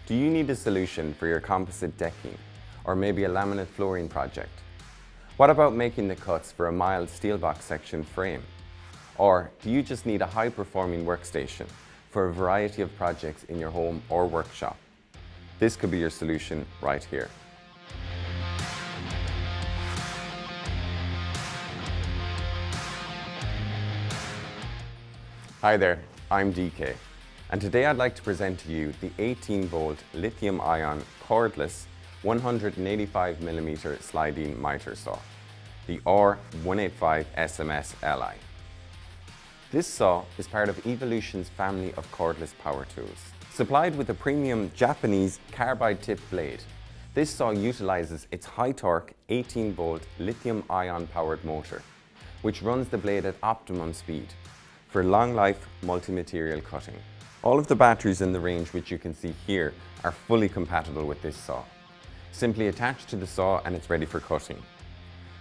Do you need a solution for your composite decking or maybe a laminate flooring project? What about making the cuts for a mild steel box section frame? Or do you just need a high-performing workstation for a variety of projects in your home or workshop? This could be your solution right here. Hi there, I'm DK, and today I'd like to present to you the 18-volt lithium-ion cordless 185mm sliding miter saw, the R185SMSLi. This saw is part of Evolution's family of cordless power tools. Supplied with a premium Japanese carbide-tipped blade, this saw utilizes its high-torque 18-volt lithium-ion powered motor, which runs the blade at optimum speed for long-life multi-material cutting. All of the batteries in the range, which you can see here, are fully compatible with this saw. Simply attach to the saw and it's ready for cutting.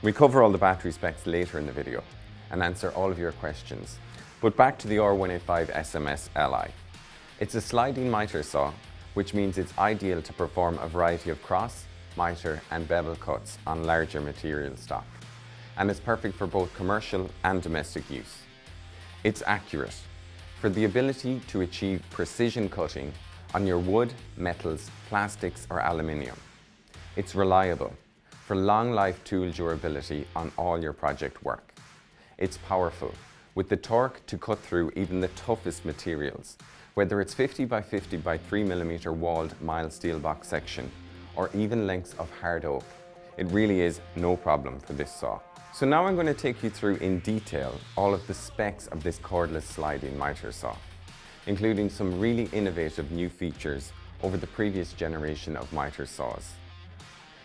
We cover all the battery specs later in the video and answer all of your questions. But back to the R185SMSLi. It's a sliding miter saw, which means it's ideal to perform a variety of cross, miter and bevel cuts on larger material stock. And it's perfect for both commercial and domestic use. It's accurate for the ability to achieve precision cutting on your wood, metals, plastics or aluminium. It's reliable for long life tool durability on all your project work. It's powerful with the torque to cut through even the toughest materials, whether it's 50 by 50 by 3mm walled mild steel box section or even lengths of hard oak. It really is no problem for this saw. So now I'm going to take you through in detail all of the specs of this cordless sliding miter saw, including some really innovative new features over the previous generation of miter saws.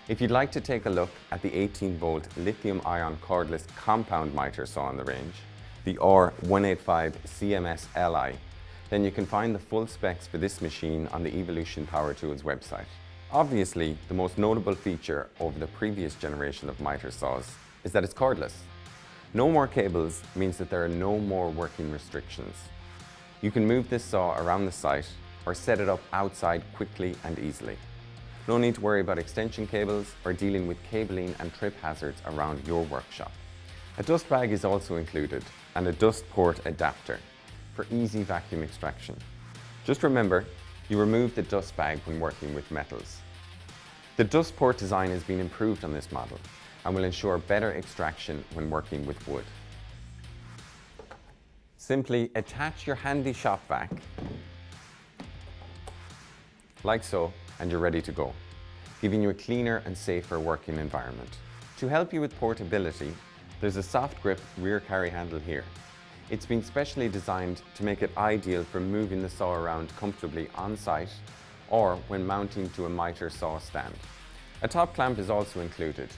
If you'd like to take a look at the 18-volt lithium-ion cordless compound miter saw on the range, the R185SMSLi, then you can find the full specs for this machine on the Evolution Power Tools website. Obviously, the most notable feature over the previous generation of miter saws is that it's cordless. No more cables means that there are no more working restrictions. You can move this saw around the site or set it up outside quickly and easily. No need to worry about extension cables or dealing with cabling and trip hazards around your workshop. A dust bag is also included and a dust port adapter for easy vacuum extraction. Just remember, you remove the dust bag when working with metals. The dust port design has been improved on this model and will ensure better extraction when working with wood. Simply attach your handy shop vac, like so, and you're ready to go, giving you a cleaner and safer working environment. To help you with portability, there's a soft grip rear carry handle here. It's been specially designed to make it ideal for moving the saw around comfortably on site or when mounting to a miter saw stand. A top clamp is also included,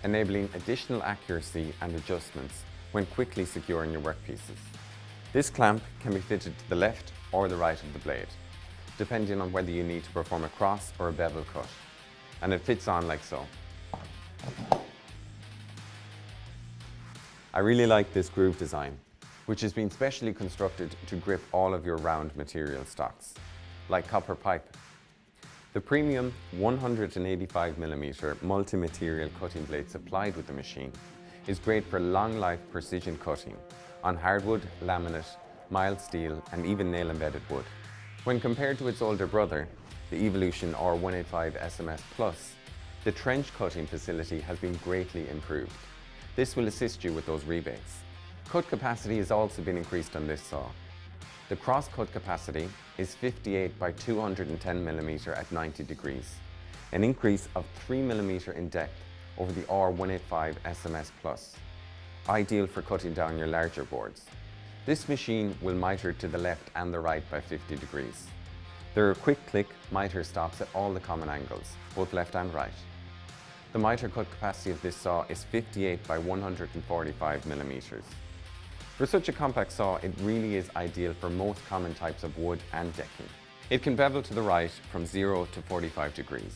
enabling additional accuracy and adjustments when quickly securing your workpieces. This clamp can be fitted to the left or the right of the blade, depending on whether you need to perform a cross or a bevel cut, and it fits on like so. I really like this groove design, which has been specially constructed to grip all of your round material stocks, like copper pipe. The premium 185mm multi-material cutting blade supplied with the machine is great for long-life precision cutting on hardwood, laminate, mild steel and even nail-embedded wood. When compared to its older brother, the Evolution R185SMS Plus, the trench cutting facility has been greatly improved. This will assist you with those rebates. Cut capacity has also been increased on this saw. The cross-cut capacity is 58 by 210mm at 90 degrees, an increase of 3mm in depth over the R185SMS Plus, ideal for cutting down your larger boards. This machine will miter to the left and the right by 50 degrees. There are quick-click miter stops at all the common angles, both left and right. The miter cut capacity of this saw is 58 by 145mm. For such a compact saw, it really is ideal for most common types of wood and decking. It can bevel to the right from 0 to 45 degrees.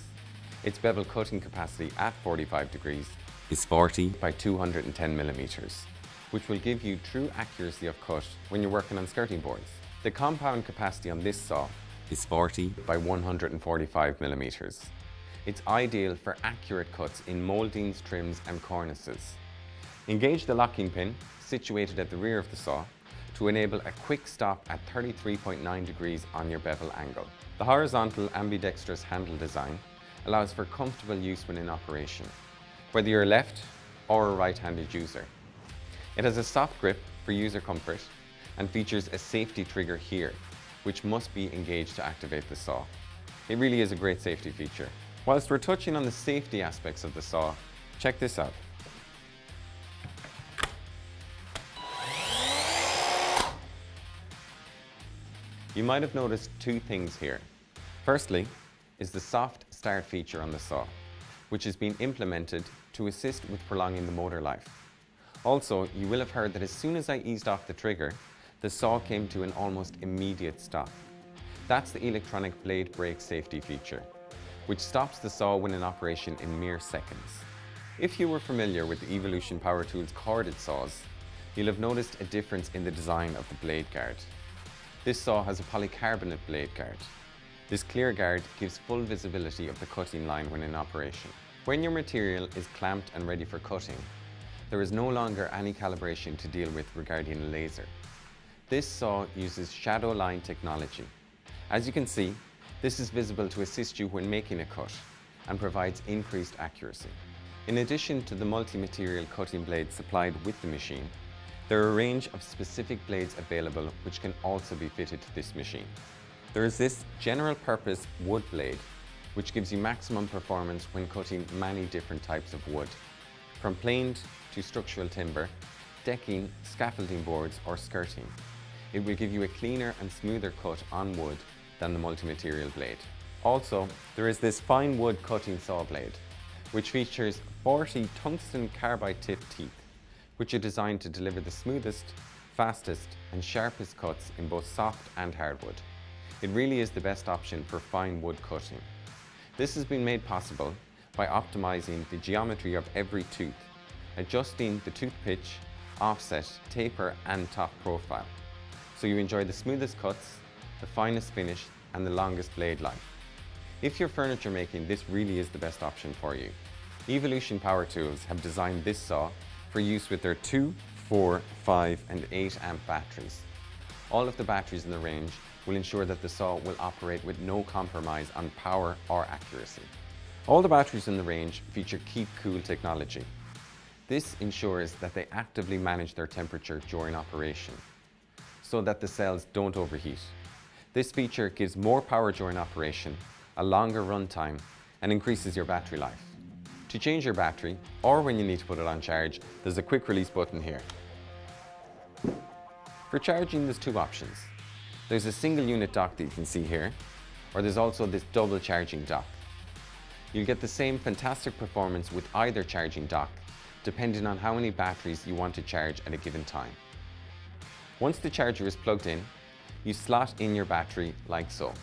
Its bevel cutting capacity at 45 degrees is 40 by 210mm, which will give you true accuracy of cut when you're working on skirting boards. The compound capacity on this saw is 40 by 145 millimeters. It's ideal for accurate cuts in mouldings, trims and cornices. Engage the locking pin, situated at the rear of the saw, to enable a quick stop at 33.9 degrees on your bevel angle. The horizontal ambidextrous handle design allows for comfortable use when in operation, whether you're a left or a right-handed user. It has a soft grip for user comfort and features a safety trigger here, which must be engaged to activate the saw. It really is a great safety feature. Whilst we're touching on the safety aspects of the saw, check this out. You might have noticed two things here. Firstly is the soft start feature on the saw, which has been implemented to assist with prolonging the motor life. Also, you will have heard that as soon as I eased off the trigger, the saw came to an almost immediate stop. That's the electronic blade brake safety feature, which stops the saw when in operation in mere seconds. If you were familiar with the Evolution Power Tools corded saws, you'll have noticed a difference in the design of the blade guard. This saw has a polycarbonate blade guard. This clear guard gives full visibility of the cutting line when in operation. When your material is clamped and ready for cutting, there is no longer any calibration to deal with regarding a laser. This saw uses shadow line technology. As you can see, this is visible to assist you when making a cut and provides increased accuracy. In addition to the multi-material cutting blades supplied with the machine, there are a range of specific blades available which can also be fitted to this machine. There is this general purpose wood blade, which gives you maximum performance when cutting many different types of wood, from planed to structural timber, decking, scaffolding boards or skirting. It will give you a cleaner and smoother cut on wood than the multi-material blade. Also, there is this fine wood cutting saw blade, which features 40 tungsten carbide tip teeth, which are designed to deliver the smoothest, fastest and sharpest cuts in both soft and hardwood. It really is the best option for fine wood cutting. This has been made possible by optimizing the geometry of every tooth, adjusting the tooth pitch, offset, taper and top profile, so you enjoy the smoothest cuts, the finest finish and the longest blade life. If you're furniture making, this really is the best option for you. Evolution Power Tools have designed this saw for use with their 2, 4, 5 and 8 amp batteries. All of the batteries in the range will ensure that the saw will operate with no compromise on power or accuracy. All the batteries in the range feature Keep Cool technology. This ensures that they actively manage their temperature during operation, so that the cells don't overheat. This feature gives more power during operation, a longer runtime, and increases your battery life. To change your battery, or when you need to put it on charge, there's a quick release button here. For charging, there's two options. There's a single unit dock that you can see here, or there's also this double charging dock. You'll get the same fantastic performance with either charging dock, depending on how many batteries you want to charge at a given time. Once the charger is plugged in, you slot in your battery like so.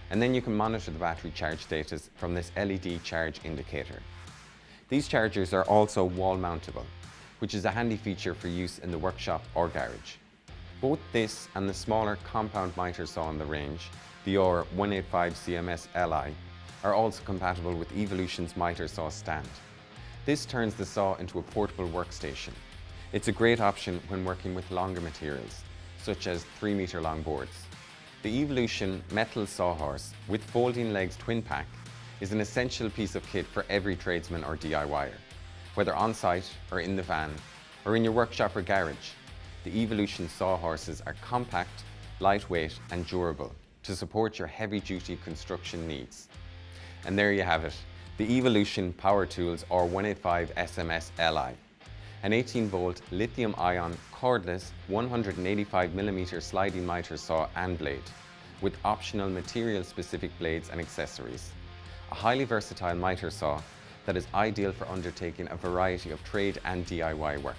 And then you can monitor the battery charge status from this LED charge indicator. These chargers are also wall mountable, which is a handy feature for use in the workshop or garage. Both this and the smaller compound miter saw in the range, the R185SMSLi, are also compatible with Evolution's miter saw stand. This turns the saw into a portable workstation. It's a great option when working with longer materials, such as 3-meter long boards. The Evolution metal Sawhorse with folding legs twin pack is an essential piece of kit for every tradesman or DIYer. Whether on site or in the van, or in your workshop or garage, the Evolution Sawhorses are compact, lightweight and durable to support your heavy-duty construction needs. And there you have it, the Evolution Power Tools R185SMSLi, an 18-volt lithium-ion cordless 185mm sliding miter saw and blade, with optional material-specific blades and accessories. A highly versatile miter saw that is ideal for undertaking a variety of trade and DIY work.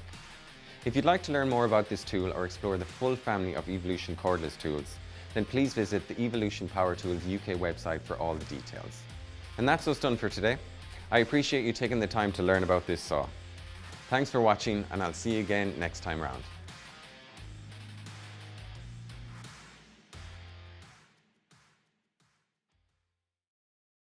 If you'd like to learn more about this tool or explore the full family of Evolution cordless tools, then please visit the Evolution Power Tools UK website for all the details. And that's us done for today. I appreciate you taking the time to learn about this saw. Thanks for watching, and I'll see you again next time round.